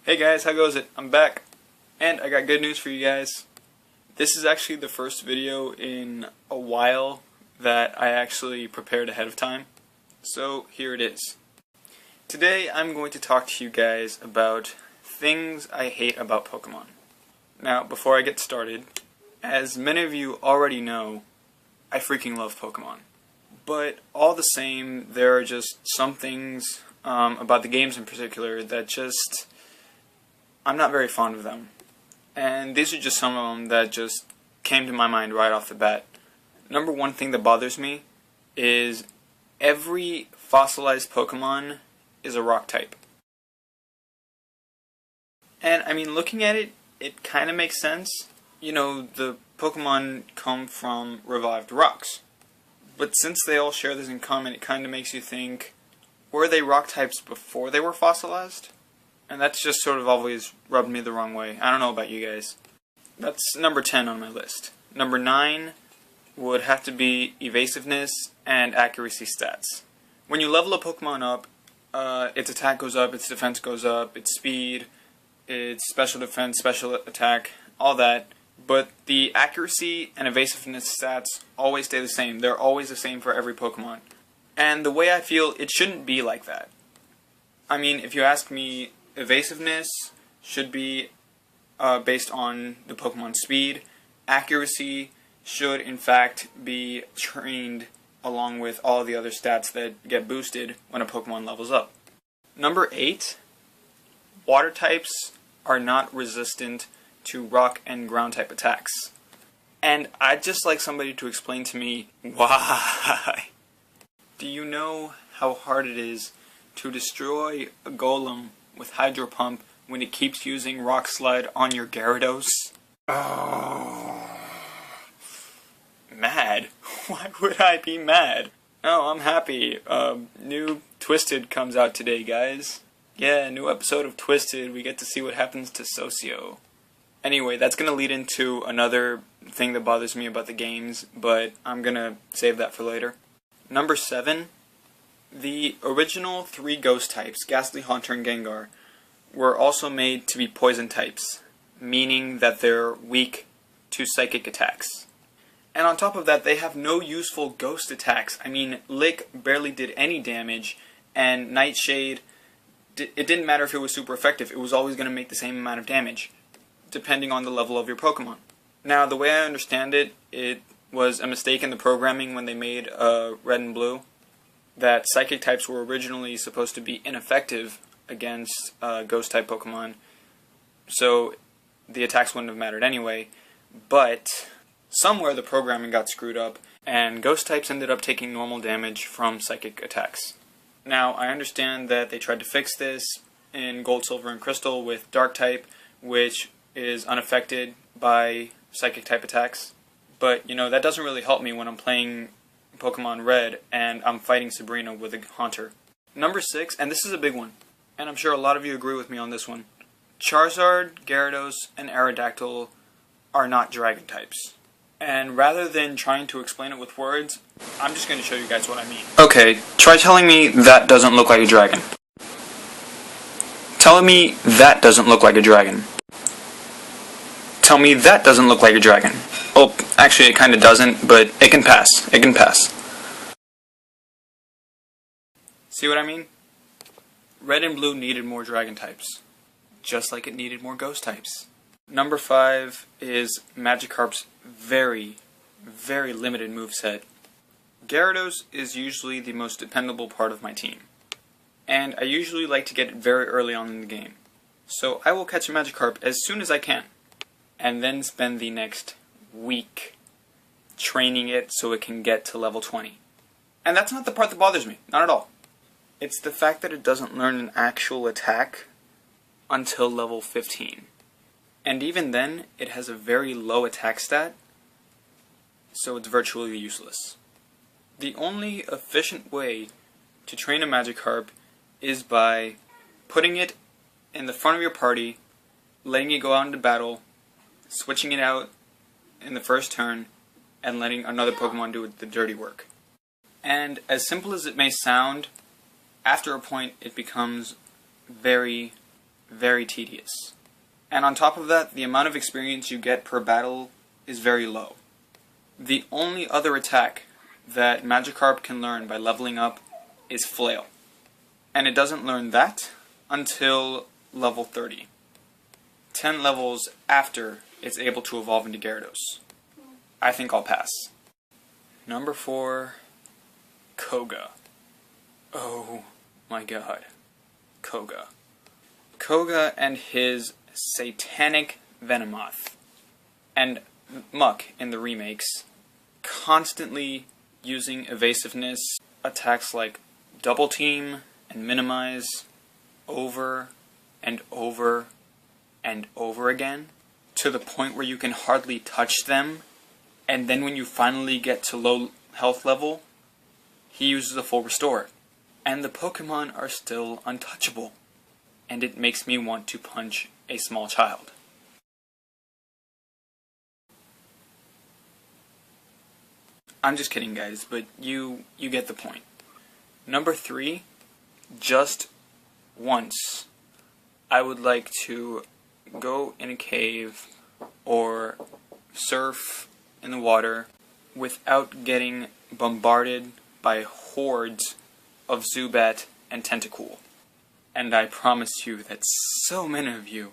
Hey guys, how goes it? I'm back, and I got good news for you guys. This is actually the first video in a while that I actually prepared ahead of time, so here it is. Today I'm going to talk to you guys about things I hate about Pokemon. Now, before I get started, as many of you already know, I freaking love Pokemon. But all the same, there are just some things about the games in particular that just, I'm not very fond of them. And these are just some of them that just came to my mind right off the bat. Number one thing that bothers me is every fossilized Pokemon is a rock type. And I mean, looking at it, it kind of makes sense. You know, the Pokemon come from revived rocks. But since they all share this in common, it kind of makes you think, were they rock types before they were fossilized? And that's just sort of always rubbed me the wrong way. I don't know about you guys. That's number 10 on my list. Number 9 would have to be evasiveness and accuracy stats. When you level a Pokemon up, its attack goes up, its defense goes up, its speed, its special defense, special attack, all that. But the accuracy and evasiveness stats always stay the same. They're always the same for every Pokemon. And the way I feel, it shouldn't be like that. I mean, if you ask me, evasiveness should be based on the Pokemon's speed. Accuracy should, in fact, be trained along with all the other stats that get boosted when a Pokemon levels up. Number 8, water types are not resistant to rock and ground type attacks. And I'd just like somebody to explain to me why. Do you know how hard it is to destroy a Golem with Hydro Pump when it keeps using Rock Slide on your Gyarados? Oh. Mad? Why would I be mad? Oh, I'm happy. New Twisted comes out today, guys. Yeah, new episode of Twisted. We get to see what happens to Socio. Anyway, that's going to lead into another thing that bothers me about the games, but I'm going to save that for later. Number 7, the original 3 ghost types, Ghastly, Haunter, and Gengar, were also made to be poison types, meaning that they're weak to psychic attacks. And on top of that, they have no useful ghost attacks. I mean, Lick barely did any damage, and Nightshade, it didn't matter if it was super effective, it was always going to make the same amount of damage, depending on the level of your Pokemon. Now, the way I understand it, it was a mistake in the programming when they made Red and Blue, that Psychic types were originally supposed to be ineffective against Ghost-type Pokemon, so the attacks wouldn't have mattered anyway, but somewhere the programming got screwed up, and Ghost types ended up taking normal damage from Psychic attacks. Now, I understand that they tried to fix this in Gold, Silver, and Crystal with Dark-type, which is unaffected by Psychic-type attacks, but, you know, that doesn't really help me when I'm playing Pokemon Red and I'm fighting Sabrina with a Haunter. Number 6, and this is a big one, and I'm sure a lot of you agree with me on this one. Charizard, Gyarados, and Aerodactyl are not Dragon types. And rather than trying to explain it with words, I'm just going to show you guys what I mean. Okay, try telling me that doesn't look like a dragon. Tell me that doesn't look like a dragon. Tell me that doesn't look like a dragon. Well, actually it kinda doesn't, but it can pass. It can pass. See what I mean? Red and Blue needed more dragon types, just like it needed more ghost types. Number 5 is Magikarp's very, very limited moveset. Gyarados is usually the most dependable part of my team, and I usually like to get it very early on in the game. So I will catch a Magikarp as soon as I can, and then spend the next week training it so it can get to level 20. And that's not the part that bothers me, not at all. It's the fact that it doesn't learn an actual attack until level 15. And even then, it has a very low attack stat, so it's virtually useless. The only efficient way to train a Magikarp is by putting it in the front of your party, letting it go out into battle, switching it out in the first turn, and letting another Pokemon do the dirty work. And as simple as it may sound, after a point it becomes very, very tedious. And on top of that, the amount of experience you get per battle is very low. The only other attack that Magikarp can learn by leveling up is Flail. And it doesn't learn that until level 30. 10 levels after it's able to evolve into Gyarados. I think I'll pass. Number 4, Koga. Oh my god. Koga. Koga and his satanic Venomoth, and Muck in the remakes, constantly using evasiveness, attacks like Double Team and Minimize over and over and over again, to the point where you can hardly touch them, and then when you finally get to low health level, he uses a full restore. And the Pokemon are still untouchable, and it makes me want to punch a small child. I'm just kidding, guys, but you get the point. Number 3, just once, I would like to go in a cave or surf in the water without getting bombarded by hordes of Zubat and Tentacool. And I promise you that so many of you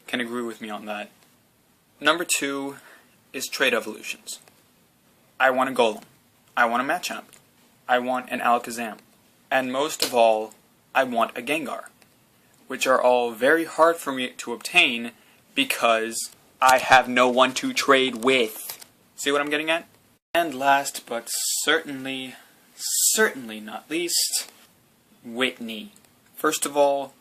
can agree with me on that. Number 2 is trait evolutions. I want a Golem. I want a Machamp. I want an Alakazam. And most of all, I want a Gengar. Which are all very hard for me to obtain because I have no one to trade with. See what I'm getting at? And last but certainly not least, Whitney. First of all,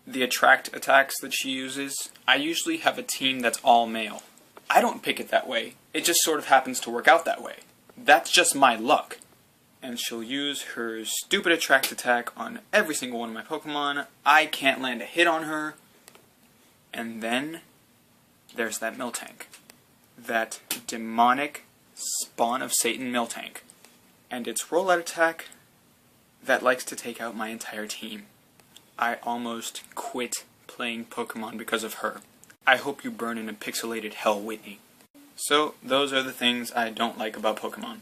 the attract attacks that she uses, I usually have a team that's all male. I don't pick it that way, it just sort of happens to work out that way. That's just my luck. And she'll use her stupid attract attack on every single one of my Pokemon. I can't land a hit on her. And then, there's that Miltank. That demonic spawn of Satan Miltank. And its rollout attack that likes to take out my entire team. I almost quit playing Pokemon because of her. I hope you burn in a pixelated hell, Whitney. So, those are the things I don't like about Pokemon.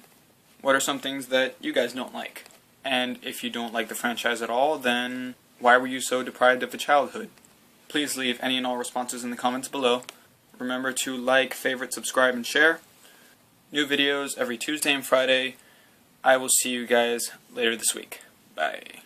What are some things that you guys don't like? And if you don't like the franchise at all, then why were you so deprived of a childhood? Please leave any and all responses in the comments below. Remember to like, favorite, subscribe, and share. New videos every Tuesday and Friday. I will see you guys later this week. Bye.